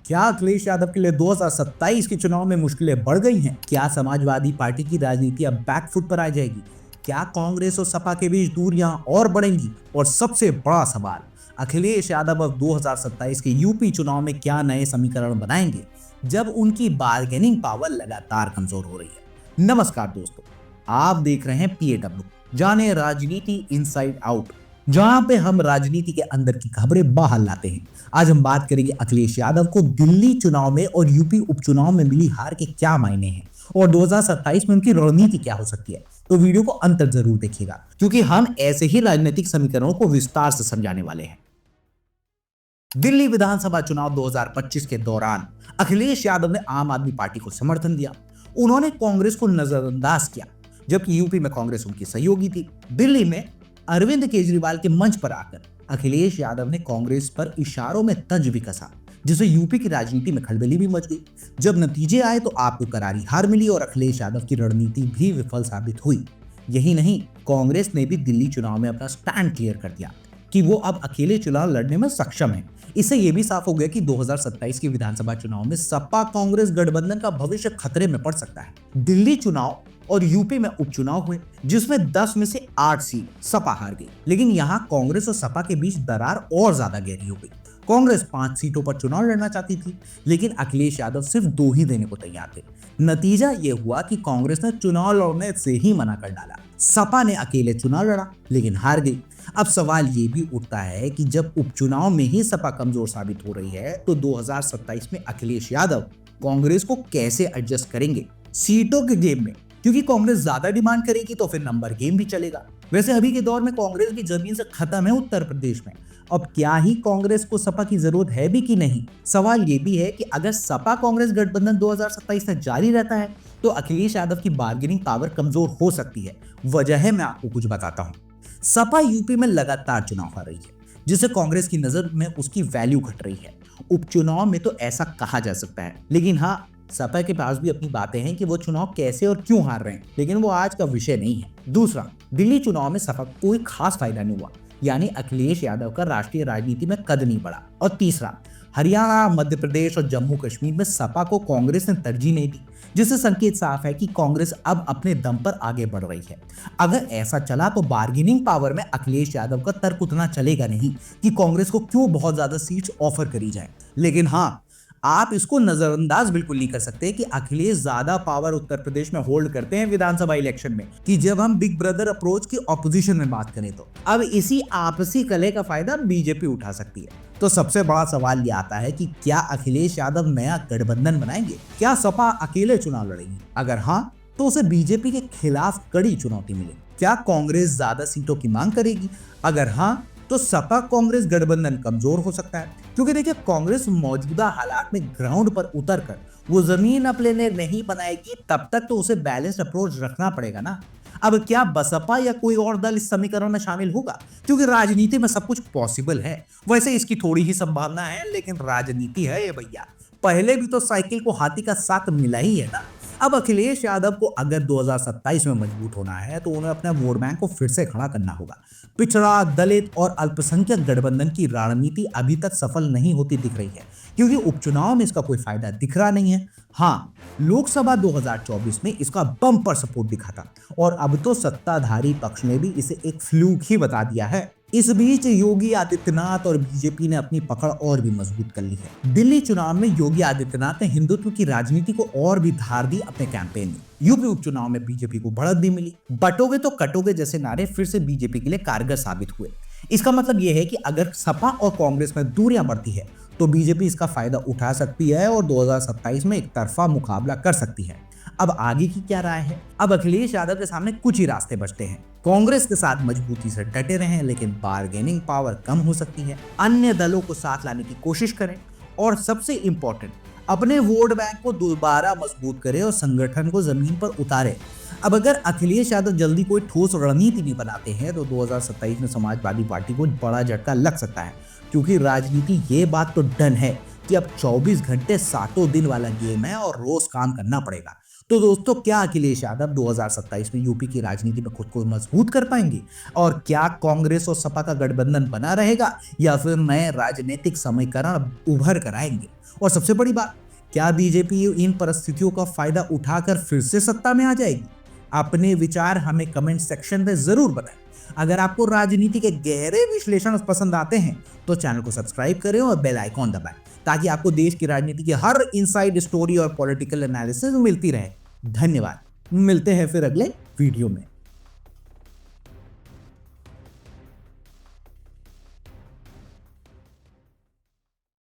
क्या अखिलेश यादव के लिए 2027 के चुनाव में मुश्किलें बढ़ गई हैं? क्या समाजवादी पार्टी की राजनीति अब बैकफुट पर आ जाएगी? क्या कांग्रेस और सपा के बीच दूरियां और बढ़ेंगी? और सबसे बड़ा सवाल, अखिलेश यादव अब 2027 के यूपी चुनाव में क्या नए समीकरण बनाएंगे जब उनकी बार्गेनिंग पावर लगातार कमजोर हो रही है। नमस्कार दोस्तों, आप देख रहे हैं PAW, जाने राजनीति इनसाइड आउट, जहां पे हम राजनीति के अंदर की खबरें बाहर लाते हैं। आज हम बात करेंगे अखिलेश यादव को दिल्ली चुनाव में और यूपी उपचुनाव में मिली हार के क्या मायने हैं और 2027 में उनकी रणनीति क्या हो सकती है। तो वीडियो को अंत तक जरूर देखिएगा, क्योंकि हम ऐसे ही राजनीतिक समीकरणों को विस्तार से समझाने वाले हैं। दिल्ली विधानसभा चुनाव 2025 के दौरान अखिलेश यादव ने आम आदमी पार्टी को समर्थन दिया। उन्होंने कांग्रेस को नजरअंदाज किया, जबकि यूपी में कांग्रेस उनकी सहयोगी थी। दिल्ली में अरविंद केजरीवाल के मंच पर आकर अखिलेश यादव ने कांग्रेस पर इशारों में तंज भी कसा, जिससे यूपी की राजनीति में खलबली भी मच गई। जब नतीजे आए तो आपको करारी हार मिली और अखिलेश यादव की रणनीति भी विफल साबित हुई। यही नहीं, कांग्रेस ने भी दिल्ली चुनाव में अपना स्टैंड क्लियर कर दिया कि वो अब अकेले चुनाव लड़ने में सक्षम है। इससे यह भी साफ हो गया कि 2027 के विधानसभा चुनाव में सपा कांग्रेस गठबंधन का भविष्य खतरे में पड़ सकता है। दिल्ली चुनाव और यूपी में उपचुनाव हुए, जिसमें 10 में से 8 सीट सपा हार गई, लेकिन यहां कांग्रेस और सपा के बीच दरार और ज्यादा गहरी हो गई। कांग्रेस 5 सीटों पर चुनाव लड़ना चाहती थी, लेकिन अखिलेश यादव सिर्फ 2 ही देने को तैयार थे। नतीजा यह हुआ कि कांग्रेस ने चुनाव लड़ने से ही मना कर डाला। सपा ने अकेले चुनाव लड़ा, लेकिन हार गई। अब सवाल ये भी उठता है कि जब उपचुनाव में ही सपा कमजोर साबित हो रही है, तो 2027 में अखिलेश यादव कांग्रेस को कैसे एडजस्ट करेंगे सीटों के गेम में? क्योंकि कांग्रेस ज्यादा डिमांड करेगी तो फिर नंबर गेम भी चलेगा। वैसे अभी के दौर में कांग्रेस की जमीन से खत्म है उत्तर प्रदेश में। अब क्या ही कांग्रेस को सपा की जरूरत है भी कि नहीं? सवाल ये भी है कि अगर सपा कांग्रेस गठबंधन 2027 तक जारी रहता है तो अखिलेश यादव की बार्गेनिंग पावर कमजोर हो सकती है। वजह है, मैं आपको कुछ बताता हूँ। सपा यूपी में लगातार चुनाव हार रही है, जिससे कांग्रेस की नजर में उसकी वैल्यू घट रही है। उपचुनाव में तो ऐसा कहा जा सकता है, लेकिन हाँ, सपा के पास भी अपनी बातें हैं कि वो चुनाव कैसे और क्यों हार रहे हैं, लेकिन वो आज का विषय नहीं है। दूसरा, दिल्ली चुनाव में सपा को कोई खास फायदा नहीं हुआ, यानी अखिलेश यादव का राष्ट्रीय राजनीति में कद नहीं बढ़ा। और तीसरा, हरियाणा, मध्य प्रदेश और जम्मू कश्मीर में सपा को कांग्रेस ने तरजीह नहीं दी, जिससे संकेत साफ है कि कांग्रेस अब अपने दम पर आगे बढ़ रही है। अगर ऐसा चला तो बार्गेनिंग पावर में अखिलेश यादव का तर्क उतना चलेगा नहीं कि कांग्रेस को क्यों बहुत ज्यादा सीट्स ऑफर करी जाए। लेकिन हाँ, आप इसको नजरअंदाज बिल्कुल नहीं कर सकते कि अखिलेश ज्यादा पावर उत्तर प्रदेश में होल्ड करते हैं विधानसभा इलेक्शन में, कि जब हम बिग ब्रदर अप्रोच की ऑपोजिशन में बात करें तो अब इसी आपसी कलह का फायदा बीजेपी उठा सकती है। तो सबसे बड़ा सवाल ये आता है कि क्या अखिलेश यादव नया गठबंधन बनाएंगे? क्या सपा अकेले चुनाव लड़ेगी? अगर हाँ, तो उसे बीजेपी के खिलाफ कड़ी चुनौती मिलेगी। क्या कांग्रेस ज्यादा सीटों की मांग करेगी? अगर हाँ, तो सपा कांग्रेस गठबंधन कमजोर हो सकता है, क्योंकि देखिए, कांग्रेस मौजूदा हालात में ग्राउंड पर उतरकर वो जमीन अपने लिए नहीं बनाएगी, तब तक तो उसे बैलेंस्ड अप्रोच रखना पड़ेगा ना। अब क्या बसपा या कोई और दल इस समीकरण में शामिल होगा? क्योंकि राजनीति में सब कुछ पॉसिबल है। वैसे इसकी थोड़ी ही संभावना है, लेकिन राजनीति है ये भैया। पहले भी तो साइकिल को हाथी का साथ मिला ही है ना। अब अखिलेश यादव को अगर 2027 में मजबूत होना है तो उन्हें अपने वोट बैंक को फिर से खड़ा करना होगा। पिछड़ा, दलित और अल्पसंख्यक गठबंधन की रणनीति अभी तक सफल नहीं होती दिख रही है, क्योंकि उपचुनाव में इसका कोई फायदा दिख रहा नहीं है। हाँ, लोकसभा 2024 में इसका बम्पर सपोर्ट दिखा था, और अब तो सत्ताधारी पक्ष ने भी इसे एक फ्लूक ही बता दिया है। इस बीच योगी आदित्यनाथ और बीजेपी ने अपनी पकड़ और भी मजबूत कर ली है। दिल्ली चुनाव में योगी आदित्यनाथ ने हिंदुत्व की राजनीति को और भी धार दी अपने कैंपेन में। यूपी उपचुनाव में बीजेपी को बढ़त भी मिली। बटोगे तो कटोगे जैसे नारे फिर से बीजेपी के लिए कारगर साबित हुए। इसका मतलब यह है कि अगर सपा और कांग्रेस में दूरियां बढ़ती है तो बीजेपी इसका फायदा उठा सकती है और 2027 में एक तरफा मुकाबला कर सकती है। अब आगे की क्या राय है? अब अखिलेश यादव के सामने कुछ ही रास्ते बचते हैं। कांग्रेस के साथ मजबूती से डटे रहें, लेकिन बार्गेनिंग पावर कम हो सकती है। अन्य दलों को साथ लाने की कोशिश करें, और सबसे इंपॉर्टेंट, अपने वोट बैंक को दोबारा मजबूत करें और संगठन को जमीन पर उतारे। अब अगर अखिलेश यादव जल्दी कोई ठोस रणनीति नहीं बनाते हैं तो 2027 में समाजवादी पार्टी को बड़ा झटका लग सकता है, क्योंकि राजनीति ये बात तो डन है कि अब 24 घंटे 7 दिन वाला गेम है और रोज काम करना पड़ेगा। तो दोस्तों, क्या अखिलेश यादव 2027 में यूपी की राजनीति में खुद को मजबूत कर पाएंगे? और क्या कांग्रेस और सपा का गठबंधन बना रहेगा या फिर नए राजनीतिक समीकरण उभर कर आएंगे? और सबसे बड़ी बात, क्या बीजेपी इन परिस्थितियों का फायदा उठाकर फिर से सत्ता में आ जाएगी? अपने विचार हमें कमेंट सेक्शन में जरूर बताएं। अगर आपको राजनीति के गहरे विश्लेषण पसंद आते हैं तो चैनल को सब्सक्राइब करें और बेल आइकॉन दबाएं, ताकि आपको देश की राजनीति की हर इनसाइड स्टोरी और पॉलिटिकल एनालिसिस मिलती रहे। धन्यवाद। मिलते हैं फिर अगले वीडियो में।